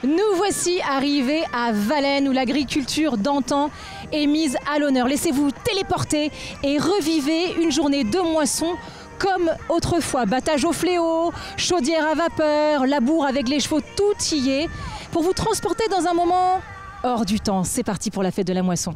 Nous voici arrivés à Valène où l'agriculture d'antan est mise à l'honneur. Laissez-vous téléporter et revivez une journée de moisson comme autrefois. Battage au fléau, chaudière à vapeur, labour avec les chevaux, tout y est pour vous transporter dans un moment hors du temps. C'est parti pour la fête de la moisson.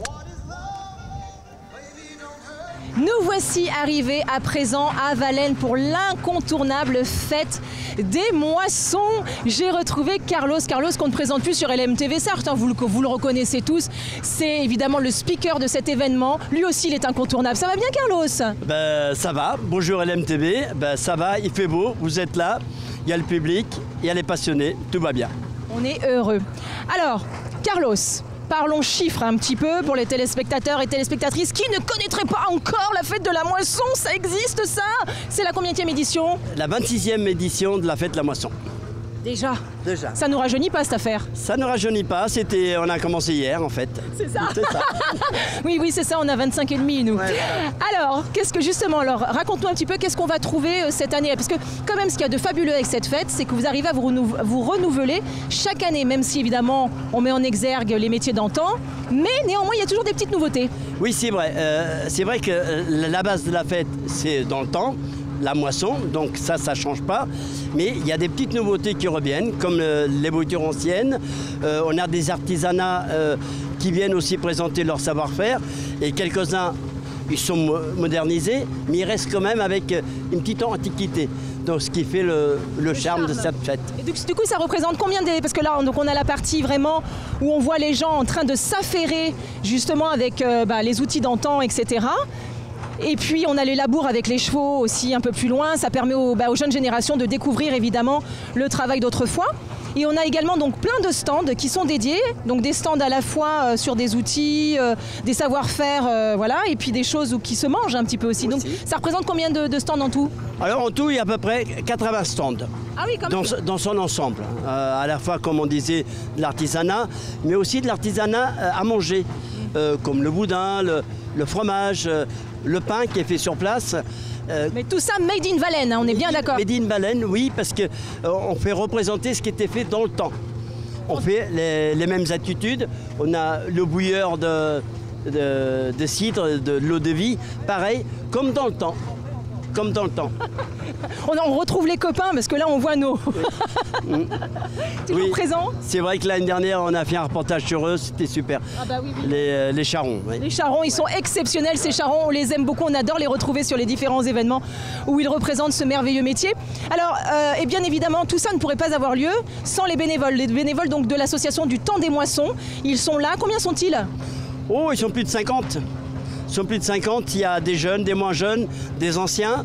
Nous voici arrivés à présent à Valène pour l'incontournable fête des moissons. J'ai retrouvé Carlos, qu'on ne présente plus sur LMTV Sarthe, vous le reconnaissez tous. C'est évidemment le speaker de cet événement. Lui aussi, il est incontournable. Ça va bien, Carlos? Ça va. Bonjour LMTV. Ça va, il fait beau, vous êtes là. Il y a le public, il y a les passionnés, tout va bien. On est heureux. Alors, Carlos, parlons chiffres un petit peu pour les téléspectateurs et téléspectatrices qui ne connaîtraient pas encore la fête de la moisson. Ça existe ça? C'est la combienième édition? La 26e édition de la fête de la moisson. Déjà? Déjà. Ça nous rajeunit pas cette affaire? Ça ne rajeunit pas, on a commencé hier en fait. C'est ça, Oui, c'est ça, on a 25 et demi nous. Ouais. Alors, raconte-nous un petit peu qu'est-ce qu'on va trouver cette année? Parce que quand même, ce qu'il y a de fabuleux avec cette fête, c'est que vous arrivez à vous renouveler chaque année, même si évidemment on met en exergue les métiers d'antan, mais néanmoins il y a toujours des petites nouveautés. Oui, c'est vrai. C'est vrai que la base de la fête, c'est dans le temps. La moisson, donc ça change pas, mais il y a des petites nouveautés qui reviennent, comme les boutures anciennes. On a des artisanats qui viennent aussi présenter leur savoir-faire, et quelques-uns, ils sont modernisés, mais ils restent quand même avec une petite antiquité. Donc ce qui fait le charme de cette fête. Et du coup, ça représente combien Parce que là, donc on a la partie vraiment où on voit les gens en train de s'affairer justement avec les outils d'antan, etc. Et puis on a les labours avec les chevaux aussi un peu plus loin. Ça permet aux jeunes générations de découvrir évidemment le travail d'autrefois. Et on a également donc plein de stands qui sont dédiés, donc des stands à la fois sur des outils, des savoir-faire, voilà, et puis des choses qui se mangent un petit peu aussi. Donc ça représente combien de stands en tout? Alors en tout, il y a à peu près 80 stands. Ah oui, quand même. Dans son ensemble, à la fois comme on disait de l'artisanat, mais aussi de l'artisanat à manger, comme le boudin, le fromage, le pain qui est fait sur place. Mais tout ça made in Valène, hein, on est bien d'accord. Made in Valène, oui, parce qu'on fait représenter ce qui était fait dans le temps. On fait les mêmes attitudes. On a le bouilleur de cidre, de l'eau de vie, pareil, comme dans le temps. Comme dans le temps. On retrouve les copains parce que là on voit nos... Toujours présents. C'est vrai que l'année dernière on a fait un reportage sur eux, c'était super. Ah bah oui. Les charrons. Oui. Les charrons, ils sont exceptionnels ces charrons, on les aime beaucoup, on adore les retrouver sur les différents événements où ils représentent ce merveilleux métier. Alors, et bien évidemment, tout ça ne pourrait pas avoir lieu sans les bénévoles. Les bénévoles donc de l'association du Temps des Moissons, ils sont là, combien sont-ils? Oh, ils sont plus de 50. Ils sont plus de 50, il y a des jeunes, des moins jeunes, des anciens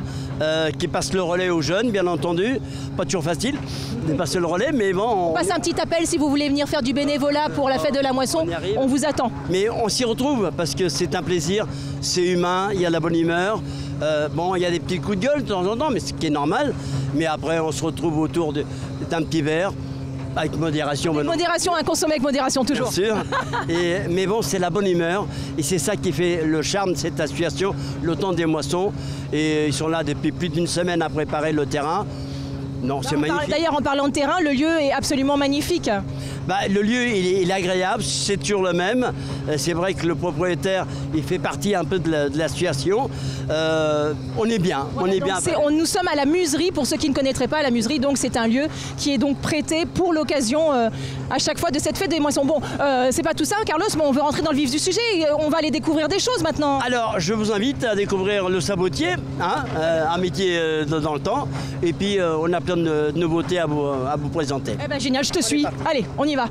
qui passent le relais aux jeunes, bien entendu. Pas toujours facile de passer le relais, mais bon... On passe un petit appel si vous voulez venir faire du bénévolat pour la fête de la moisson, on vous attend. Mais on s'y retrouve parce que c'est un plaisir, c'est humain, il y a la bonne humeur. Il y a des petits coups de gueule de temps en temps, mais ce qui est normal. Mais après, on se retrouve autour d'un petit verre. Avec modération. Avec modération, à consommer avec modération, toujours. Bien sûr. Mais bon, c'est la bonne humeur. Et c'est ça qui fait le charme de cette association, le Temps des Moissons. Et ils sont là depuis plus d'une semaine à préparer le terrain. Non, c'est magnifique. D'ailleurs, en parlant de terrain, le lieu est absolument magnifique. Le lieu, il est agréable, c'est toujours le même. C'est vrai que le propriétaire, il fait partie un peu de l'association. On est bien, voilà, nous sommes à la Muserie, pour ceux qui ne connaîtraient pas la Muserie, donc c'est un lieu qui est donc prêté pour l'occasion à chaque fois de cette fête des moissons. Bon, c'est pas tout ça, Carlos, mais on veut rentrer dans le vif du sujet, on va aller découvrir des choses maintenant. Alors, je vous invite à découvrir le sabotier, un métier dans le temps, et puis on a plein de nouveautés à vous présenter. Eh ben génial, je te suis. Allez, on y va.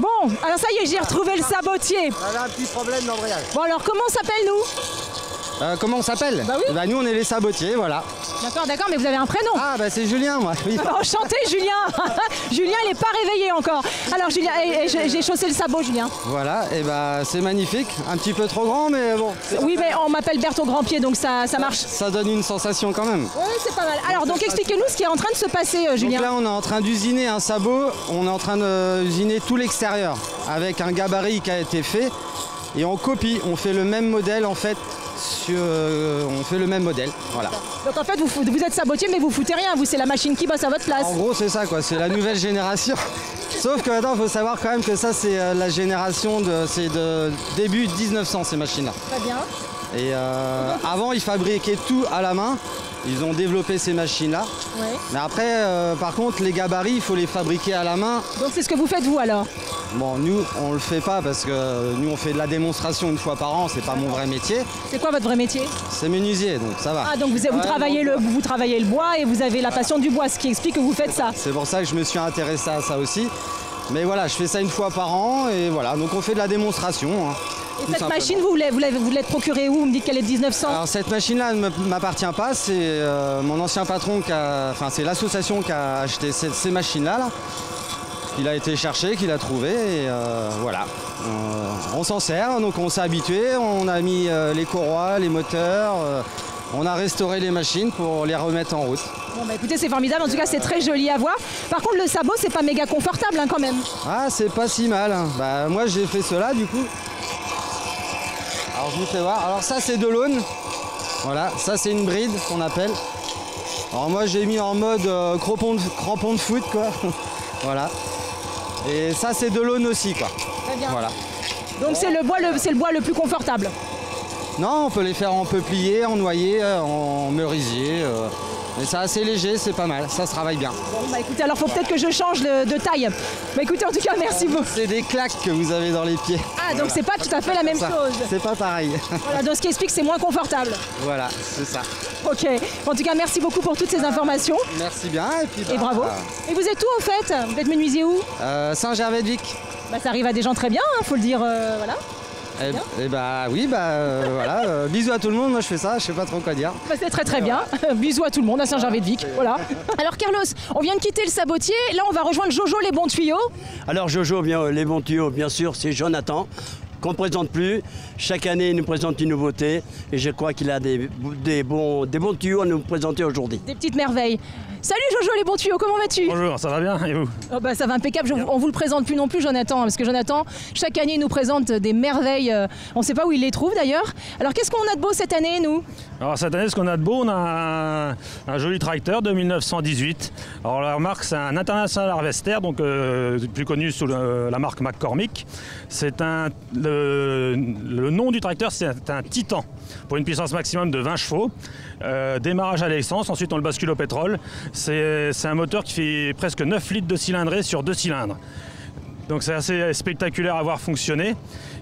Bon, alors ça y est, j'ai retrouvé le sabotier. On a un petit problème d'embrayage. Bon alors, comment on s'appelle nous? Comment on s'appelle? Bah oui. Nous on est les sabotiers, voilà. D'accord, mais vous avez un prénom? Ah c'est Julien, moi. Oui. Enchanté Julien. Julien, il n'est pas réveillé encore. Alors Julien, j'ai chaussé le sabot, Julien. Voilà, et c'est magnifique. Un petit peu trop grand, mais bon. Oui, mais on m'appelle Berthe au grand pied, donc ça marche. Ça donne une sensation quand même. Oui, c'est pas mal. Alors donc expliquez-nous ce qui est en train de se passer, Julien. Donc là on est en train d'usiner un sabot, on est en train d'usiner tout l'extérieur avec un gabarit qui a été fait. Et on copie, on fait le même modèle en fait monsieur, on fait le même modèle. Voilà. Donc en fait, vous êtes sabotier, mais vous foutez rien. Vous, c'est la machine qui bosse à votre place. En gros, c'est ça, quoi. C'est la nouvelle génération. Sauf que maintenant, il faut savoir quand même que ça, c'est la génération c'est de début 1900, ces machines-là. Très bien. Et avant, ils fabriquaient tout à la main. Ils ont développé ces machines-là. Ouais. Mais après, par contre, les gabarits, il faut les fabriquer à la main. Donc c'est ce que vous faites, vous, alors? Bon, nous, on le fait pas parce que nous, on fait de la démonstration une fois par an. C'est pas mon vrai métier. C'est quoi votre vrai métier? C'est menuisier, donc ça va. Ah, donc vous travaillez le bois et vous avez la passion du bois, ce qui explique que vous faites ça. C'est pour ça que je me suis intéressé à ça aussi. Mais voilà, je fais ça une fois par an et voilà. Donc on fait de la démonstration. Hein. Et cette machine, vous l'êtes procurée où? Vous me dites qu'elle est de 1900. Alors cette machine-là ne m'appartient pas, c'est mon ancien patron, c'est l'association qui a acheté ces machines-là. Là. Il a été cherché, qu'il a trouvé et voilà. On s'en sert, donc on s'est habitué, on a mis les courroies, les moteurs, on a restauré les machines pour les remettre en route. Bon bah écoutez, c'est formidable, en tout cas c'est très joli à voir. Par contre le sabot, c'est pas méga confortable hein, quand même. Ah, c'est pas si mal. Hein. Bah, moi j'ai fait cela du coup. Alors je vous fais voir. Alors ça c'est de l'aune. Voilà, ça c'est une bride qu'on appelle. Alors moi j'ai mis en mode crampon de foot quoi. Voilà. Et ça c'est de l'aune aussi quoi. Très bien. Voilà. Donc c'est le bois le plus confortable. Non, on peut les faire en peuplier, en noyer, en merisier. Mais c'est assez léger, c'est pas mal, ça se travaille bien. Bon bah écoutez, alors faut peut-être que je change de taille. Bah écoutez, en tout cas, merci beaucoup. C'est des claques que vous avez dans les pieds. Ah, donc c'est pas tout à fait la même chose. C'est pas pareil. Voilà, donc ce qui explique que c'est moins confortable. Voilà, c'est ça. Ok, en tout cas, merci beaucoup pour toutes ces informations. Merci bien, et puis et bravo. Et vous êtes où au fait? Vous êtes menuisier où? Saint-Gervais-de-Vic. Bah ça arrive à des gens très bien, hein, faut le dire, voilà. Et bah oui, voilà, bisous à tout le monde, moi je fais ça, je sais pas trop quoi dire. Bah, c'est très très bien, bisous à tout le monde à Saint-Gervais-de-Vic, voilà. Alors Carlos, on vient de quitter le sabotier, là on va rejoindre Jojo les bons tuyaux. Alors Jojo, les bons tuyaux, bien sûr, c'est Jonathan, qu'on ne présente plus. Chaque année, il nous présente une nouveauté et je crois qu'il a des bons tuyaux à nous présenter aujourd'hui. Des petites merveilles. Salut Jojo les bons tuyaux, comment vas-tu? Bonjour, ça va bien et vous? Oh bah ça va impeccable, on vous le présente plus non plus Jonathan, parce que Jonathan, chaque année il nous présente des merveilles, on ne sait pas où il les trouve d'ailleurs. Alors qu'est-ce qu'on a de beau cette année nous? Alors cette année ce qu'on a de beau, on a un joli tracteur de 1918. Alors la marque c'est un International Harvester, donc plus connu sous la marque McCormick. C'est le nom du tracteur c'est un Titan pour une puissance maximum de 20 chevaux. Démarrage à l'essence, ensuite on le bascule au pétrole. C'est un moteur qui fait presque 9 litres de cylindrée sur 2 cylindres. Donc c'est assez spectaculaire à voir fonctionner.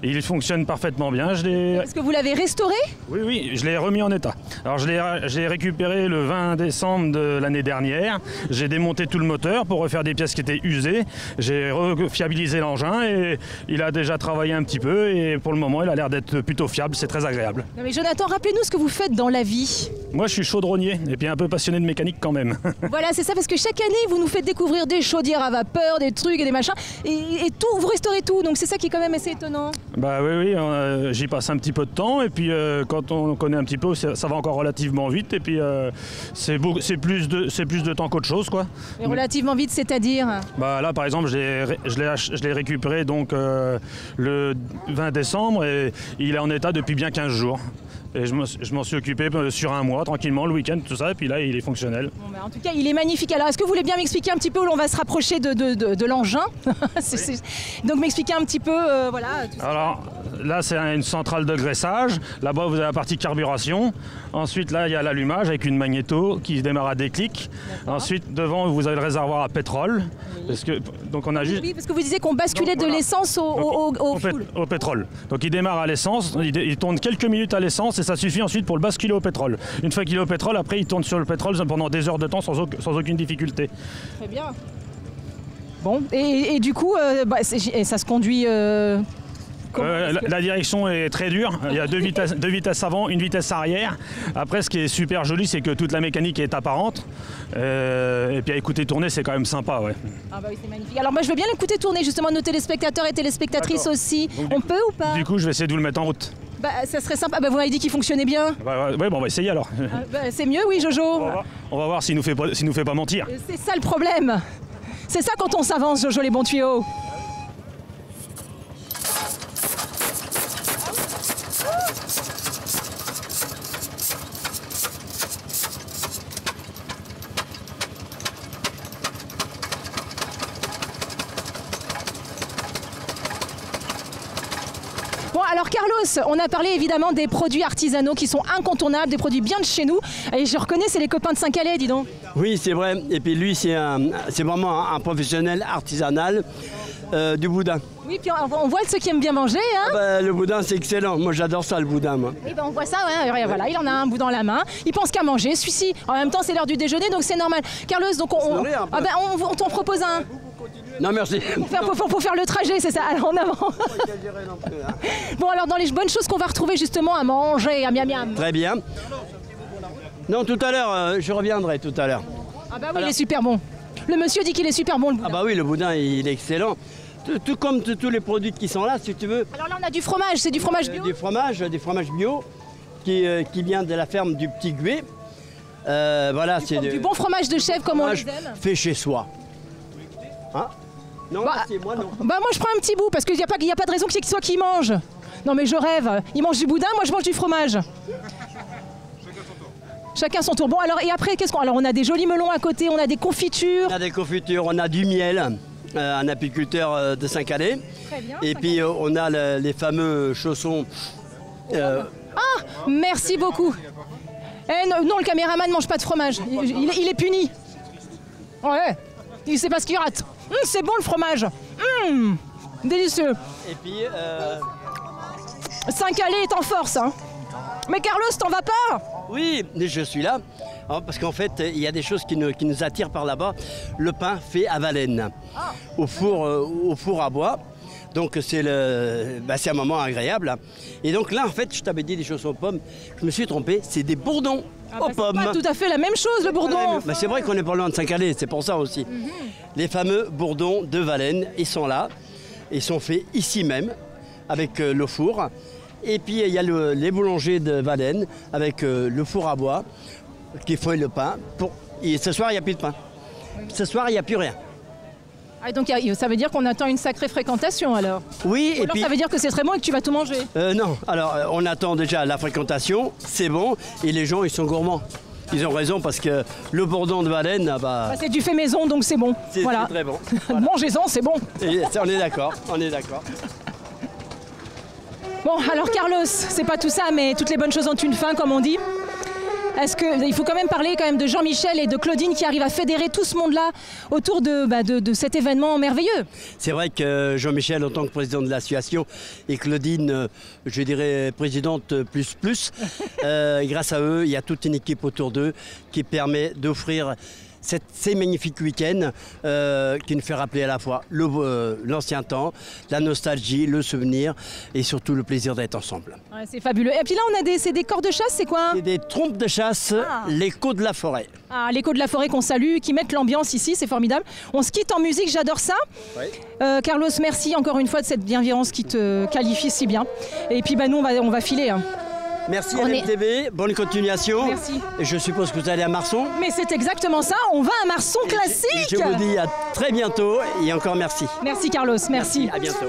Et il fonctionne parfaitement bien. Est-ce que vous l'avez restauré? Oui, je l'ai remis en état. Alors je l'ai récupéré le 20 décembre de l'année dernière. J'ai démonté tout le moteur pour refaire des pièces qui étaient usées. J'ai refiabilisé l'engin et il a déjà travaillé un petit peu. Et pour le moment, il a l'air d'être plutôt fiable. C'est très agréable. Non mais Jonathan, rappelez-nous ce que vous faites dans la vie. Moi, je suis chaudronnier et puis un peu passionné de mécanique quand même. Voilà, c'est ça, parce que chaque année, vous nous faites découvrir des chaudières à vapeur, des trucs et des machins. Et tout, vous restaurez tout. Donc c'est ça qui est quand même assez étonnant. Bah oui, j'y passe un petit peu de temps et puis quand on connaît un petit peu, ça va encore relativement vite et puis c'est plus de temps qu'autre chose quoi. Mais relativement vite, c'est-à-dire? Bah là par exemple, je l'ai récupéré donc le 20 décembre et il est en état depuis bien 15 jours. Et je m'en suis occupé sur un mois, tranquillement, le week-end, tout ça, et puis là, il est fonctionnel. Bon, bah, en tout cas, il est magnifique. Alors, est-ce que vous voulez bien m'expliquer un petit peu où l'on va se rapprocher de l'engin? Donc, m'expliquer un petit peu, voilà. Tout ça. Alors, là, c'est une centrale de graissage. Là-bas, vous avez la partie carburation. Ensuite, là, il y a l'allumage avec une magnéto qui démarre à déclic. Ensuite, devant, vous avez le réservoir à pétrole. Oui. Donc, on a juste... Oui, parce que vous disiez qu'on basculait de l'essence au pétrole. Donc, il démarre à l'essence, il tourne quelques minutes à l'essence et ça suffit ensuite pour le basculer au pétrole. Une fois qu'il est au pétrole, après, il tourne sur le pétrole pendant des heures de temps sans aucune difficulté. Très bien. Bon, et du coup, ça se conduit... La direction est très dure, il y a deux vitesses avant, une vitesse arrière. Après ce qui est super joli c'est que toute la mécanique est apparente et puis à écouter tourner c'est quand même sympa. Ouais. Ah bah oui c'est magnifique. Alors moi je veux bien l'écouter tourner justement, nos téléspectateurs et téléspectatrices aussi. Donc, on peut ou pas? Du coup je vais essayer de vous le mettre en route. Bah ça serait sympa, bah, vous m'avez dit qu'il fonctionnait bien. Ouais bon on va essayer alors. C'est mieux oui Jojo. On va voir s'il nous fait pas mentir. C'est ça le problème. C'est ça quand on s'avance Jojo les bons tuyaux. alors Carlos, on a parlé évidemment des produits artisanaux qui sont incontournables, des produits bien de chez nous. Et je reconnais, c'est les copains de Saint-Calais, dis donc. Oui, c'est vrai. Et puis lui, c'est vraiment un professionnel artisanal du boudin. Oui, puis on voit ceux qui aiment bien manger. Hein. Le boudin, c'est excellent. Moi, j'adore ça, le boudin. Moi. Oui, on voit ça, ouais, voilà, il en a un bout dans la main. Il pense qu'à manger. Celui-ci, en même temps, c'est l'heure du déjeuner, donc c'est normal. Carlos, donc on t'en propose un. Non, merci. Pour faire le trajet, c'est ça. Alors, en avant. Bon, alors, dans les bonnes choses qu'on va retrouver justement à manger, à miam miam. Très bien. Non, tout à l'heure, je reviendrai tout à l'heure. Ah bah oui, alors... il est super bon. Le monsieur dit qu'il est super bon, le boudin. Ah bah oui, le boudin, il est excellent. Tout comme tous les produits qui sont là, si tu veux. Alors là, on a du fromage, c'est du fromage bio. Des fromages bio qui vient de la ferme du Petit Gué. Voilà, c'est du bon fromage de chèvre comme on les aime. Fait chez soi. Hein? Non, moi non. Bah moi je prends un petit bout parce qu'il n'y a pas de raison qu'il y ait soit qui mange. Non mais je rêve. Il mange du boudin, moi je mange du fromage. Chacun son tour. Bon alors et après qu'est-ce qu'on... Alors on a des jolis melons à côté, on a des confitures. On a des confitures, on a du miel. Un apiculteur de Saint-Calais. Très bien. Et puis on a les fameux chaussons. Ah, merci beaucoup. Non, le caméraman ne mange pas de fromage. Il est puni. Ouais, il sait pas ce qu'il rate. C'est bon le fromage. Délicieux. Et puis... Saint-Calais est en force. Hein. Mais Carlos, t'en vas pas? Oui, je suis là. Parce qu'en fait, il y a des choses qui nous attirent par là-bas. Le pain fait à Valennes, au four à bois. Donc c'est un moment agréable. Et donc là, en fait, je t'avais dit des choses aux pommes. Je me suis trompé, c'est des bourdons aux pommes. C'est pas tout à fait la même chose, le bourdon. C'est vrai qu'on est pas loin de Saint-Calais, c'est pour ça aussi. Les fameux bourdons de Valennes, ils sont là. Ils sont faits ici même, avec le four. Et puis il y a les boulangers de Valennes, avec le four à bois, qui font le pain. Et ce soir, il n'y a plus de pain. Ce soir, il n'y a plus rien. Ah, donc ça veut dire qu'on attend une sacrée fréquentation alors. Oui, et puis ça veut dire que c'est très bon et que tu vas tout manger. Non, alors on attend déjà la fréquentation, c'est bon, et les gens ils sont gourmands. Ils ont raison parce que le bourdon de Valennes, c'est du fait maison donc c'est bon. Voilà. C'est très bon. Voilà. Mangez-en, c'est bon. Et on est d'accord, on est d'accord. Bon, alors Carlos, c'est pas tout ça, mais toutes les bonnes choses ont une fin, comme on dit. Il faut quand même parler de Jean-Michel et de Claudine qui arrivent à fédérer tout ce monde-là autour de cet événement merveilleux. C'est vrai que Jean-Michel, en tant que président de l'association, et Claudine, je dirais présidente plus, grâce à eux, il y a toute une équipe autour d'eux qui permet d'offrir ces magnifiques week-ends qui nous fait rappeler à la fois l'ancien temps, la nostalgie, le souvenir et surtout le plaisir d'être ensemble. Ouais, c'est fabuleux. Et puis là, c'est des corps de chasse, c'est quoi? C'est des trompes de chasse, l'écho de la forêt. Ah, l'écho de la forêt qu'on salue, qui mettent l'ambiance ici, c'est formidable. On se quitte en musique, j'adore ça. Oui. Carlos, merci encore une fois de cette bienveillance qui te qualifie si bien. Et puis nous, on va filer. Hein. Merci LMTV, bonne continuation. Merci. Et je suppose que vous allez à Marson. Mais c'est exactement ça, on va à Marson classique. Je vous dis à très bientôt et encore merci. Merci Carlos, merci. À bientôt.